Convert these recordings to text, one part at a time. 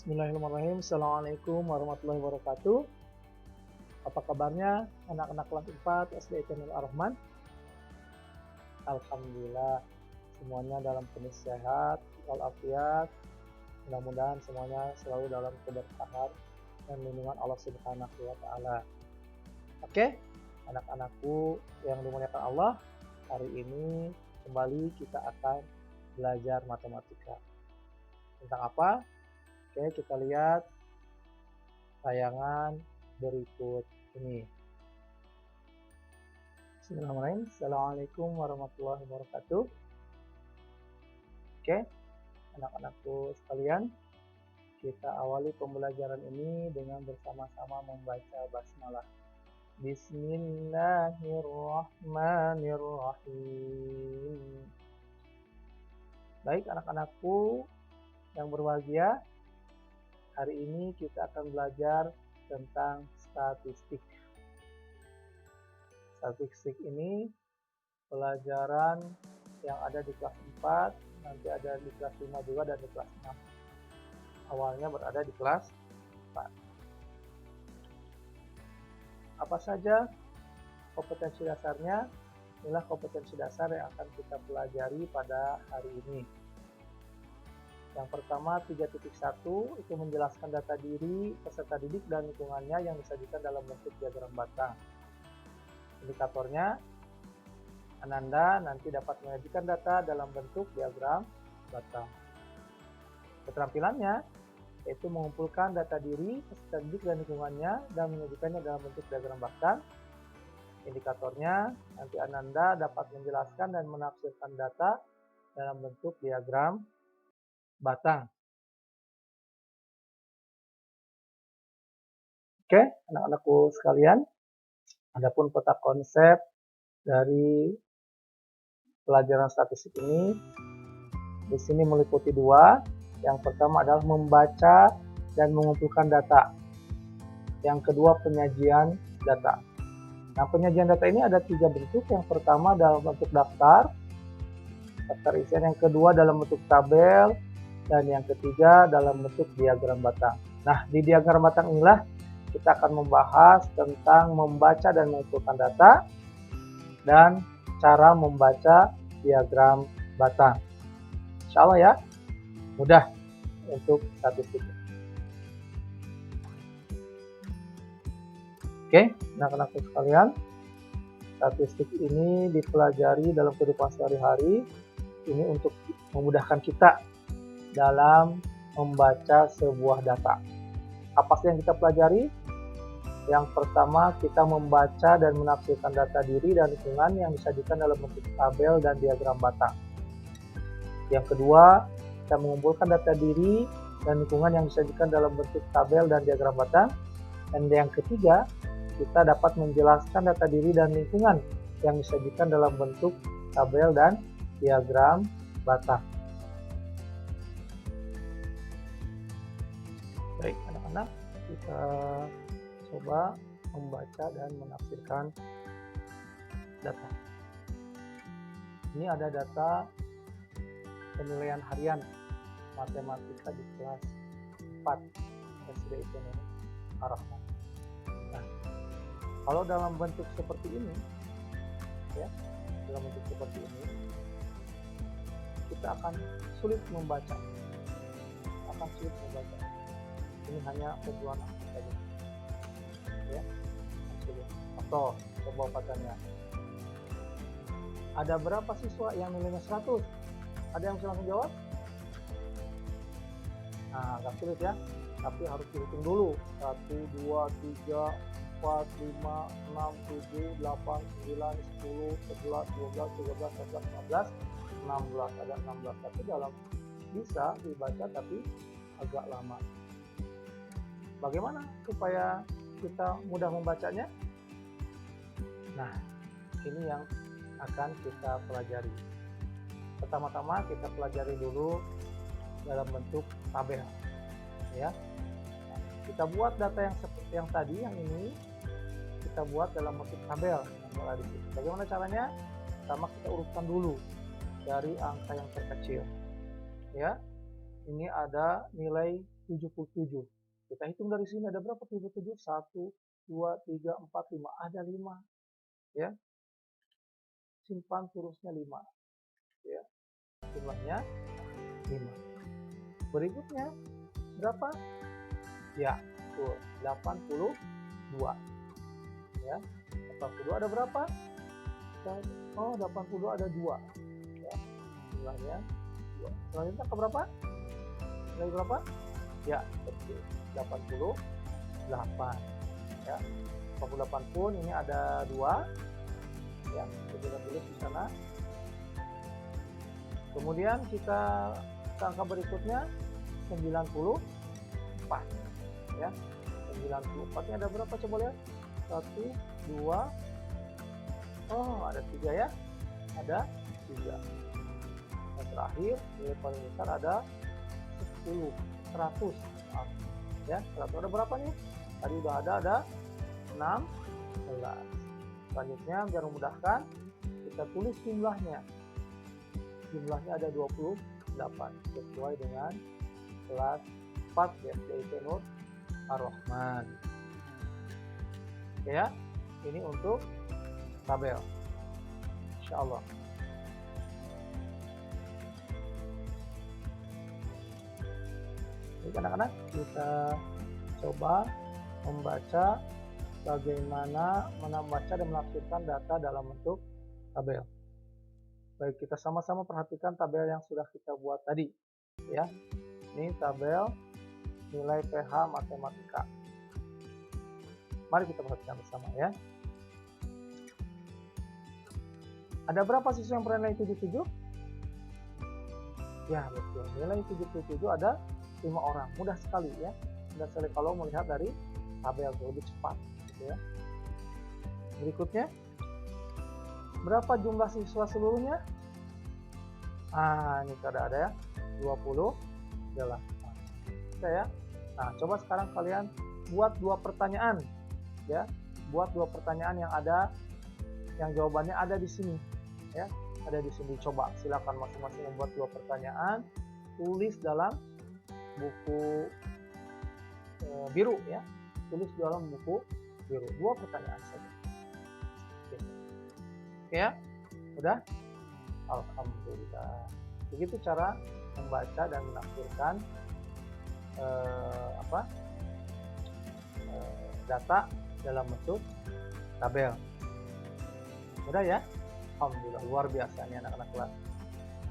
Bismillahirrahmanirrahim. Assalamualaikum warahmatullahi wabarakatuh. Apa kabarnya anak-anak kelas 4 SD Channel Ar-Rahman? Alhamdulillah semuanya dalam kondisi sehat walafiat. Mudah-mudahan semuanya selalu dalam keberkahan dan lindungan Allah Subhanahu wa taala. Oke, anak-anakku yang dimuliakan Allah, hari ini kembali kita akan belajar matematika. Tentang apa? Oke, kita lihat tayangan berikut ini. Bismillahirrahmanirrahim. Assalamualaikum warahmatullahi wabarakatuh. Oke, anak-anakku sekalian, kita awali pembelajaran ini dengan bersama-sama membaca basmalah. Bismillahirrahmanirrahim. Baik anak-anakku yang berbahagia, hari ini kita akan belajar tentang statistik. Statistik ini pelajaran yang ada di kelas 4, nanti ada di kelas 5 juga dan di kelas 6. Awalnya berada di kelas 4. Apa saja kompetensi dasarnya? Inilah kompetensi dasar yang akan kita pelajari pada hari ini. Yang pertama 3.1 itu menjelaskan data diri, peserta didik dan lingkungannya yang disajikan dalam bentuk diagram batang. Indikatornya, Ananda nanti dapat menyajikan data dalam bentuk diagram batang. Keterampilannya yaitu mengumpulkan data diri, peserta didik dan lingkungannya dan menyajikannya dalam bentuk diagram batang. Indikatornya, nanti Ananda dapat menjelaskan dan menafsirkan data dalam bentuk diagram batang. Oke, anak-anakku sekalian, adapun peta konsep dari pelajaran statistik ini di sini meliputi dua. Yang pertama adalah membaca dan mengumpulkan data. Yang kedua penyajian data. Nah, penyajian data ini ada 3 bentuk. Yang pertama dalam bentuk daftar isian, yang kedua dalam bentuk tabel, dan yang ketiga dalam bentuk diagram batang. Nah, di diagram batang inilah kita akan membahas tentang membaca dan mengumpulkan data dan cara membaca diagram batang. Insya Allah ya, mudah untuk statistik. Oke, anak-anakku sekalian, statistik ini dipelajari dalam kehidupan sehari-hari. Ini untuk memudahkan kita dalam membaca sebuah data. Apa sih yang kita pelajari? Yang pertama, kita membaca dan menafsirkan data diri dan lingkungan yang disajikan dalam bentuk tabel dan diagram batang. Yang kedua, kita mengumpulkan data diri dan lingkungan yang disajikan dalam bentuk tabel dan diagram batang. Dan yang ketiga, kita dapat menjelaskan data diri dan lingkungan yang disajikan dalam bentuk tabel dan diagram batang. Baik anak-anak, kita coba membaca dan menafsirkan data. Ini ada data penilaian harian matematika di kelas 4 SD Channel Ar-Rahman. Nah, kalau dalam bentuk seperti ini, ya, dalam bentuk seperti ini, kita akan sulit membaca. Ini hanya kumpulan saja. Ya, sulit. Atau coba bacanya. Ada berapa siswa yang nilainya 100? Ada yang bisa langsung jawab? Nah, agak sulit ya. Tapi harus dihitung dulu. 1, 2, 3, 4, 5, 6, 7, 8, 9, 10, 11, 12, 13, 14, 15, 16. Ada 16. Tapi dalam bisa dibaca tapi agak lama. Bagaimana supaya kita mudah membacanya? Nah, ini yang akan kita pelajari. Pertama-tama kita pelajari dulu dalam bentuk tabel. Ya, nah, kita buat data yang seperti yang tadi, yang ini kita buat dalam bentuk tabel. Bagaimana caranya? Pertama kita urutkan dulu dari angka yang terkecil. Ya, ini ada nilai 77. Kita hitung dari sini ada berapa 77? 1, 2, 3, 4, 5. Ada 5. Ya. Simpan terusnya 5. Ya. Jumlahnya 5. Berikutnya berapa? Ya, 82. Ya. 82 ada berapa? Oh, 82 ada 2. Ya. Jumlahnya 2. Selanjutnya ke berapa? Dari berapa? Ya, betul. 88. Ya. 88 pun ini ada 2. Ya, kita tulis di sana. Kemudian kita ke angka berikutnya 94. Ya. 94-nya ada berapa coba lihat? 1, 2. Oh, ada 3 ya. Ada 3. Yang terakhir, nilai paling besar ada 10. 100. Ya, 100 ada berapa nih? Tadi udah ada 16. Selanjutnya biar memudahkan, kita tulis jumlahnya. Jumlahnya ada 28 sesuai dengan kelas 4 SDIP Nur Ar-Rahman. Oke ya, ini untuk tabel. Insya Allah. Jadi anak-anak kita coba membaca bagaimana membaca dan menafsirkan data dalam bentuk tabel. Baik, kita sama-sama perhatikan tabel yang sudah kita buat tadi. Ya, ini tabel nilai PH matematika. Mari kita perhatikan bersama ya. Ada berapa siswa yang bernilai 77? Ya, betul. Nilai 77 ada 5 orang. Mudah sekali ya. Mudah sekali kalau melihat dari tabel lebih cepat gitu ya. Berikutnya, berapa jumlah siswa seluruhnya? Ini sudah ada ya. 28. Oke ya. Nah, coba sekarang kalian buat 2 pertanyaan ya. Buat 2 pertanyaan yang jawabannya ada di sini ya. Ada di sini. Coba silakan masing-masing membuat 2 pertanyaan, tulis dalam buku biru ya. Tulis dalam buku biru. 2 pertanyaan saja. Oke ya. Udah? Alhamdulillah. Begitu cara membaca dan menafsirkan data dalam bentuk tabel. Mudah ya? Alhamdulillah, luar biasa nih anak-anak kelas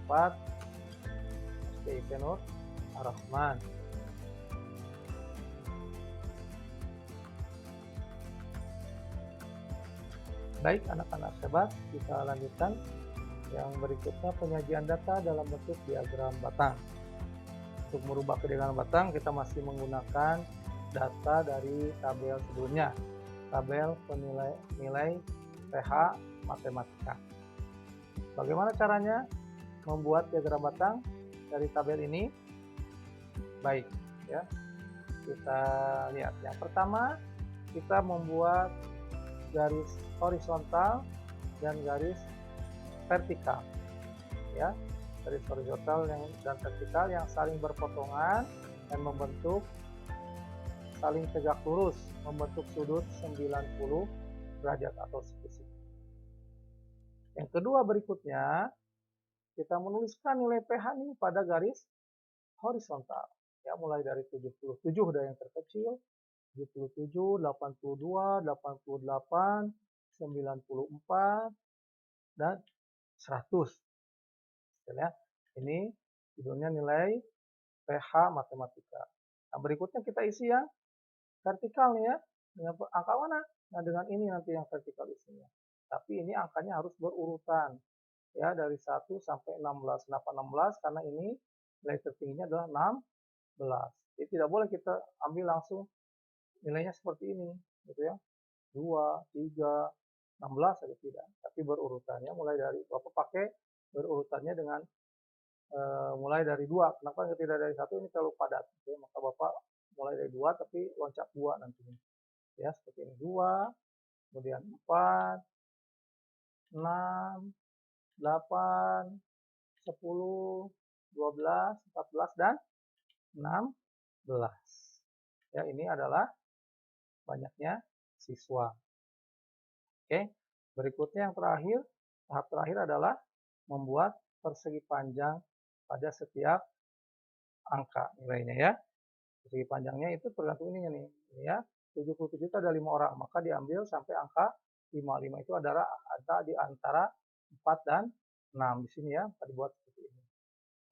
4 SDIP Nur Ar-Rahman. Baik anak-anak hebat, kita lanjutkan. Yang berikutnya penyajian data dalam bentuk diagram batang. Untuk merubah ke diagram batang, kita masih menggunakan data dari tabel sebelumnya. Tabel nilai PH matematika. Bagaimana caranya membuat diagram batang dari tabel ini? Baik, ya. Kita lihat. Yang pertama, kita membuat garis horizontal dan garis vertikal. Ya, garis horizontal dan vertikal yang saling berpotongan dan membentuk saling tegak lurus, membentuk sudut 90 derajat atau segitiga. Yang kedua berikutnya, kita menuliskan nilai PH ini pada garis horizontal. Ya, mulai dari 77 dari yang terkecil, 77, 82, 88, 94, dan 100. Ya, ini judulnya nilai PH matematika. Nah, berikutnya kita isi yang vertikal nih ya. Dengan angka mana? Nah, dengan ini nanti yang vertikal isinya. Tapi ini angkanya harus berurutan. Ya, dari 1 sampai 16. Kenapa 16? Karena ini nilai tertingginya adalah 16. Jadi tidak boleh kita ambil langsung nilainya seperti ini, gitu ya. 2, 3, 16 saja tidak. Tapi berurutannya mulai dari Bapak pakai berurutannya dengan mulai dari 2. Kenapa tidak dari 1? Ini terlalu padat. Ya, maka Bapak mulai dari 2 tapi loncat 2 nantinya. Ya, seperti ini 2, kemudian 4, 6, 8, 10, 12, 14 dan 16. Ya, ini adalah banyaknya siswa. Oke, berikutnya yang terakhir, tahap terakhir adalah membuat persegi panjang pada setiap angka nilainya ya. Persegi panjangnya itu tergantung ininya nih, ini ya. 77 itu ada 5 orang, maka diambil sampai angka 55 itu adalah ada di antara 4 dan 6 di sini ya, maka dibuat seperti ini.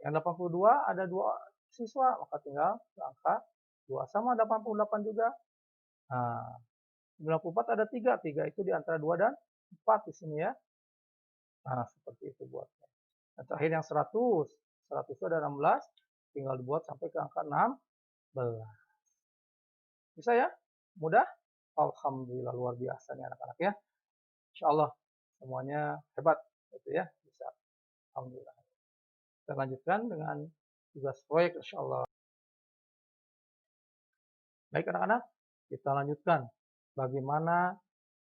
Yang 82 ada 2 siswa, maka tinggal angka 2 sama 88 juga. Nah, 94 ada 3 itu di antara 2 dan 4 di sini ya. Nah, seperti itu buatnya. Nah, terakhir yang 100 itu ada 16, tinggal dibuat sampai ke angka 16. Bisa ya? Mudah? Alhamdulillah, luar biasa nih anak-anak ya. Insya Allah semuanya hebat gitu ya, bisa. Alhamdulillah. Kita lanjutkan dengan tugas proyek insya Allah. Baik anak-anak, kita lanjutkan bagaimana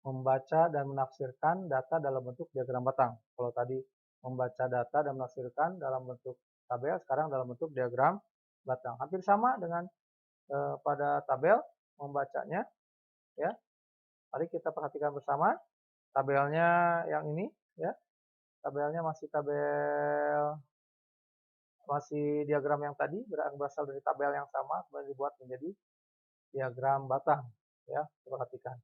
membaca dan menafsirkan data dalam bentuk diagram batang. Kalau tadi membaca data dan menafsirkan dalam bentuk tabel, sekarang dalam bentuk diagram batang. Hampir sama dengan pada tabel membacanya ya. Mari kita perhatikan bersama tabelnya yang ini ya. Tabelnya masih diagram yang tadi, berasal dari tabel yang sama, kemudian dibuat menjadi diagram batang ya. Perhatikan.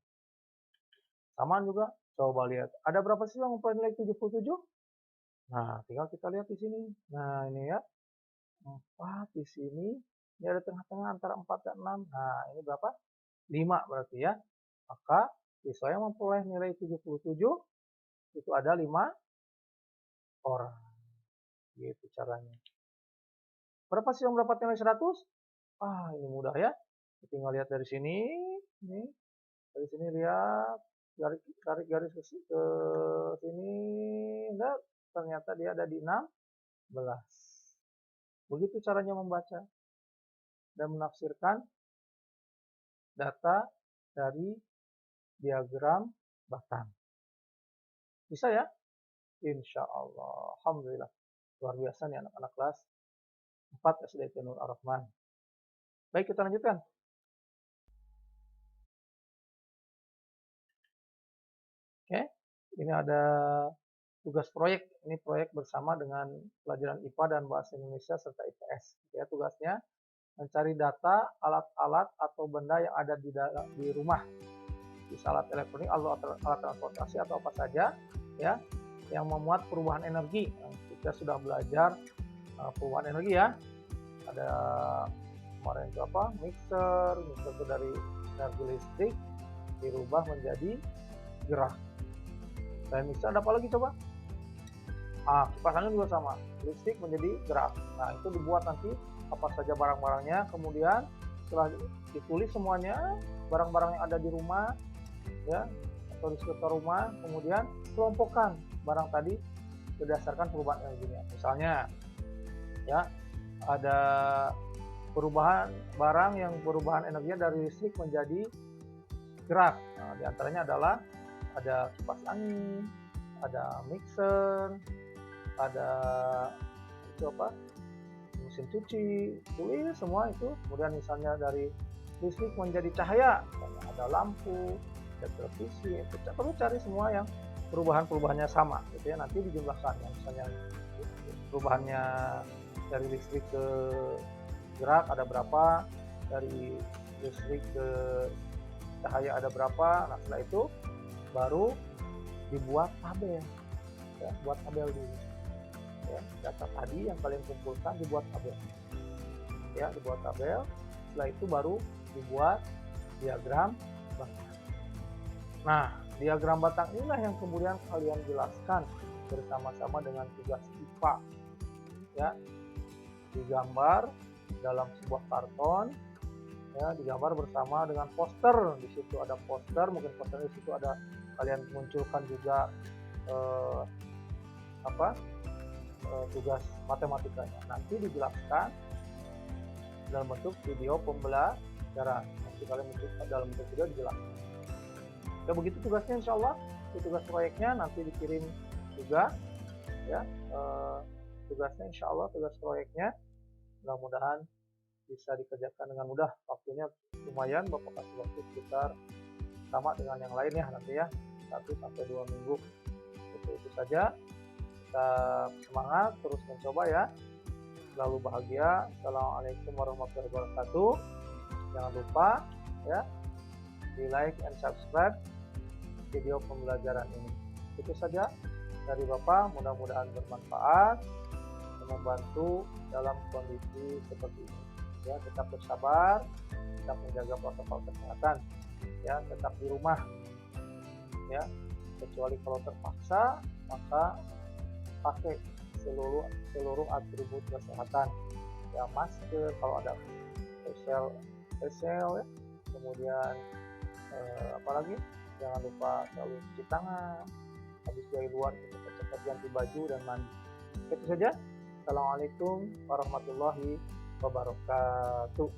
Samaan juga, coba lihat. Ada berapa siswa yang memperoleh nilai 77? Nah, tinggal kita lihat di sini. Nah, ini ya. 4 di sini. Ini ada tengah-tengah antara 4 dan 6. Nah, ini berapa? 5 berarti ya. Maka siswa yang memperoleh nilai 77 itu ada 5 orang. Gitu caranya. Berapa siswa yang mendapat nilai 100? Ini mudah ya. Tinggal lihat dari sini. Nih. Dari sini lihat. Tarik garis ke sini. Nah, ternyata dia ada di 16. Begitu caranya membaca dan menafsirkan data dari diagram batang. Bisa ya? Insya Allah. Alhamdulillah. Luar biasa nih anak-anak kelas 4 SD Nur Ar-Rahman. Baik, kita lanjutkan. Oke, ini ada tugas proyek. Ini proyek bersama dengan pelajaran IPA dan Bahasa Indonesia serta IPS. Ya, tugasnya mencari data alat-alat atau benda yang ada di rumah, bisa alat elektronik, alat transportasi atau apa saja ya yang memuat perubahan energi. Kita sudah belajar perubahan energi ya. Ada kemarin itu apa? Mixer itu dari energi listrik dirubah menjadi gerak. Dan mixer ada apa lagi coba? Kipas angin juga sama, listrik menjadi gerak. Nah, itu dibuat nanti apa saja barang-barangnya, kemudian setelah ditulis semuanya barang-barang yang ada di rumah ya atau di sekitar rumah, kemudian kelompokkan barang tadi berdasarkan perubahan energinya. Misalnya ya ada perubahan barang yang perubahan energinya dari listrik menjadi gerak. Nah, diantaranya adalah ada kipas angin, ada mixer, ada itu apa? Mesin cuci, tulis semua itu. Kemudian misalnya dari listrik menjadi cahaya, misalnya ada lampu, ada televisi, perlu cari semua yang perubahan-perubahannya sama gitu ya, nanti dijumlahkan. Yang misalnya perubahannya dari listrik ke gerak ada berapa, dari listrik ke cahaya ada berapa. Nah, setelah itu baru dibuat tabel ya, buat tabel dulu ya, data tadi yang kalian kumpulkan dibuat tabel ya, dibuat tabel. Setelah itu baru dibuat diagram batang. Nah, diagram batang inilah yang kemudian kalian jelaskan bersama-sama dengan tugas IPA ya, digambar dalam sebuah karton ya, digambar bersama dengan poster. Di situ ada poster, mungkin poster di situ ada kalian munculkan juga tugas matematikanya. Nanti dijelaskan dalam bentuk video pembelajaran. Nanti kalian dalam bentuk video dijelaskan. Ya, begitu tugasnya insya Allah. Itu tugas proyeknya nanti dikirim juga ya, tugasnya insya Allah, tugas proyeknya mudah-mudahan bisa dikerjakan dengan mudah. Waktunya lumayan, Bapak kasih waktu sekitar sama dengan yang lain ya nanti ya, 1-2 minggu. Itu saja, kita semangat terus mencoba ya, selalu bahagia. Assalamualaikum warahmatullahi wabarakatuh. Jangan lupa ya di like and subscribe video pembelajaran ini. Itu saja dari Bapak, mudah-mudahan bermanfaat dan membantu dalam kondisi seperti ini ya. Tetap bersabar, tetap menjaga protokol kesehatan ya, tetap di rumah ya, kecuali kalau terpaksa maka pakai seluruh atribut kesehatan ya, masker kalau ada facial ya, kemudian apalagi jangan lupa selalu cuci tangan, habis dari luar kita cepat ganti baju dan mandi. Itu saja. Assalamualaikum warahmatullahi wabarakatuh.